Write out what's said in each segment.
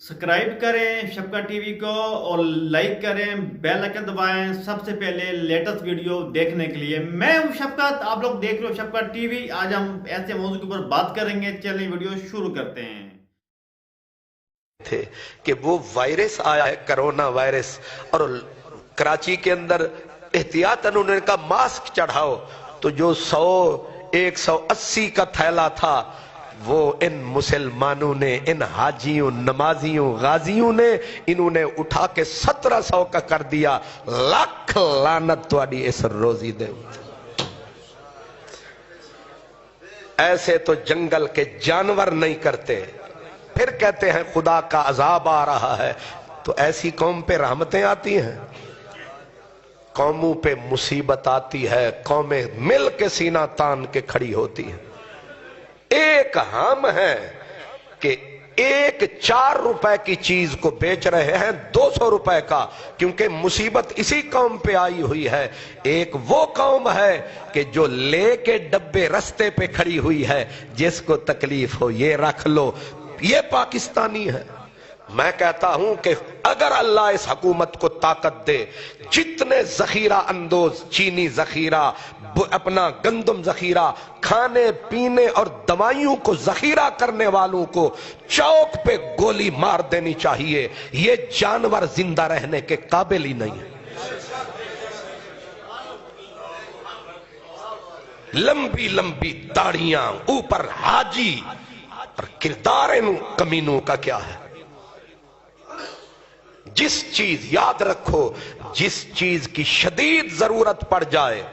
Subscribe करें शफकत TV को और लाइक करें, बेल आइकन दबाएं सबसे पहले लेटेस्ट वीडियो देखने के लिए। मैं हूं शफकत, आप लोग देख रहे हो शफकत टीवी। आज हम ऐसे मौजू के ऊपर बात करेंगे। चलिए वीडियो शुरू करते हैं। थे कि वो वायरस आया है, कोरोना वायरस, और कराची के अंदर एहतियातन उन्होंने कहा मास्क चढ़ाओ, तो जो 180 का थैला था वो इन मुसलमानों ने, इन हाजियों, नमाजियों, गाजियों ने इन्होंने उठा के 1700 का कर दिया। लाख लानत तुम्हारी इस रोजी दे। ऐसे तो जंगल के जानवर नहीं करते, फिर कहते हैं खुदा का अजाब आ रहा है। तो ऐसी कौम पे रहमतें आती हैं, कौमों पे मुसीबत आती है, कौमें मिल के सीना तान के खड़ी होती हैं। एक हम हैं कि एक 4 रुपए की चीज को बेच रहे हैं 200 रुपए का, क्योंकि मुसीबत इसी कौम पे आई हुई है। एक वो कौम है कि जो लेके डब्बे रस्ते पे खड़ी हुई है, जिसको तकलीफ हो ये रख लो, ये पाकिस्तानी है। मैं कहता हूं कि अगर अल्लाह इस हुकूमत को ताकत दे, जितने जखीरा अंदोज, चीनी जखीरा, अपना गंदम जखीरा, खाने पीने और दवाइयों को जखीरा करने वालों को चौक पे गोली मार देनी चाहिए। ये जानवर जिंदा रहने के काबिल ही नहीं है। लंबी लंबी दाढ़ियां, ऊपर हाजी, और किरदार इन कमीनों का क्या है। जिस चीज, याद रखो, जिस चीज की शदीद जरूरत पड़ जाए,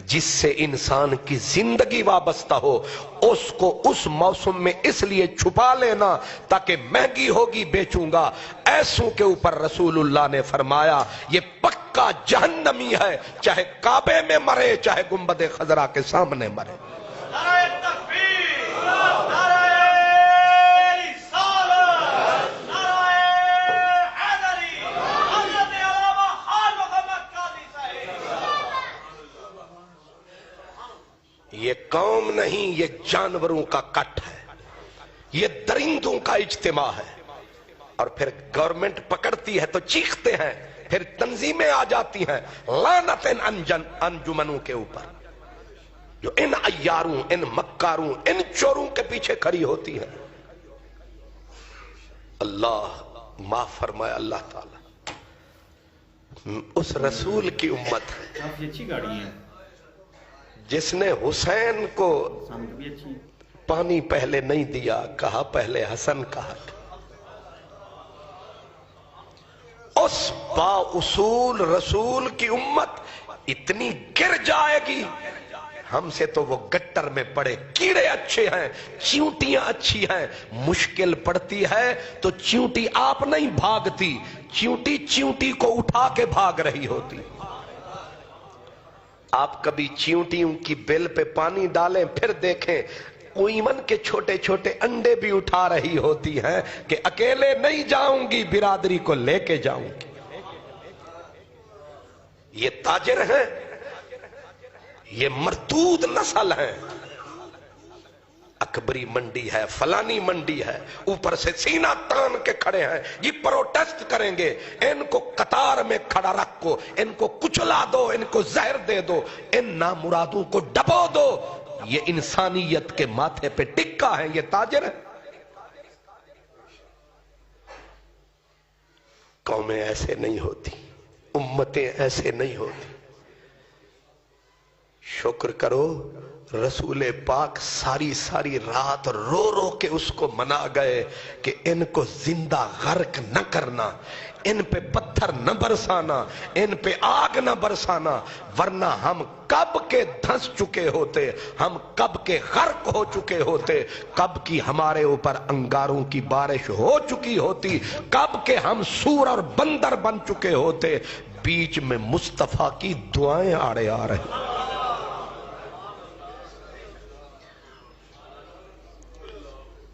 जिससे इंसान की जिंदगी वाबस्ता हो, उसको उस मौसम में इसलिए छुपा लेना ताकि महंगी होगी बेचूंगा। ऐसों के ऊपर रसूलुल्लाह ने फरमाया ये पक्का जहन्नमी है, चाहे काबे में मरे, चाहे गुंबद खजरा के सामने मरे। ये कौम नहीं, ये जानवरों का कट है, ये दरिंदों का इज्तिमा है। और फिर गवर्नमेंट पकड़ती है तो चीखते हैं, फिर तंजीमें आ जाती हैं लानत इन अंजुमनों के ऊपर, जो इन अय्यारों, इन मक्कारों, इन चोरों के पीछे खड़ी होती हैं। अल्लाह माफ फरमाए, अल्लाह ताला उस रसूल की उम्मत है। काफी अच्छी गाड़ी है, जिसने हुसैन को भी अच्छी। पानी पहले नहीं दिया, कहा पहले हसन का हक। उस बाउसूल रसूल की उम्मत इतनी गिर जाएगी, हमसे तो वो गट्टर में पड़े। कीड़े अच्छे हैं, चींटियां अच्छी हैं, मुश्किल पड़ती है तो चींटी आप नहीं भागती, चींटी चींटी को उठा के भाग रही होती। आप कभी चींटियों की बिल पे पानी डालें, फिर देखें ईमन के छोटे छोटे अंडे भी उठा रही होती हैं कि अकेले नहीं जाऊंगी, बिरादरी को लेके जाऊंगी। ये ताजिर हैं, ये मरदूद नस्ल है। अकबरी मंडी है, फलानी मंडी है, ऊपर से सीना तान के खड़े हैं, ये प्रोटेस्ट करेंगे। इनको कतार में खड़ा रखो, इनको कुचला दो, इनको जहर दे दो, इन नामुरादों को डबो दो। ये इंसानियत के माथे पे टिक्का है, ये ताजिर है। कौमें ऐसे नहीं होती, उम्मतें ऐसे नहीं होती। शुक्र करो रसूले पाक सारी सारी रात रो रो के उसको मना गए कि इनको जिंदा गर्क न करना, इन पे पत्थर न बरसाना, इन पे आग न बरसाना, वरना हम कब के धंस चुके होते, हम कब के गर्क हो चुके होते, कब की हमारे ऊपर अंगारों की बारिश हो चुकी होती, कब के हम सूर और बंदर बन चुके होते। बीच में मुस्तफा की दुआएं आड़े आ रही।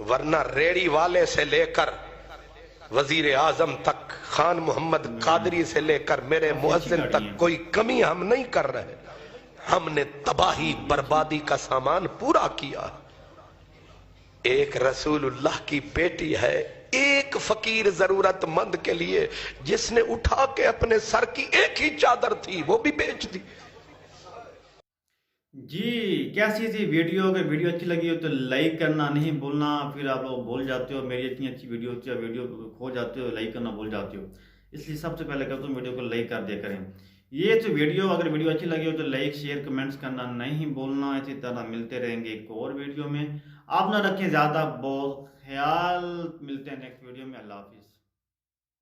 वरना रेड़ी वाले से लेकर वजीर आजम तक, खान मोहम्मद कादरी से लेकर मेरे मुअज्जिन तक कोई कमी हम नहीं कर रहे। हमने तबाही बर्बादी का सामान पूरा किया। एक रसूलुल्लाह की बेटी है, ایک فقیر ضرورتمند کے لیے جس نے اٹھا کے اپنے سر کی ایک ہی چادر تھی وہ بھی بیچ دی. جی کیسی تھی ویڈیو؟ اگر ویڈیو اچھی لگی ہو تو لائک کرنا نہیں بھولنا. پھر آپ لوگ بھول جاتے ہو، میری اتنی اچھی ویڈیو ہوتی ہے ویڈیو کھو جاتے ہو، لائک کرنا بھول جاتے ہو. اس لیے سب سے پہلے کہتا ہوں ویڈیو کو لائک کر دیا کریں. یہ تو ویڈیو اگر ویڈیو اچھی لگی ہو تو لائک شیئر کمنٹس کرنا نہیں بھولنا. اسی طرح ملتے رہیں گے ایک اور ویڈیو میں. آپ نہ رکھیں زیادہ بہت خیال. ملتے ہیں نیکسٹ ویڈیو میں. اللہ حافظ.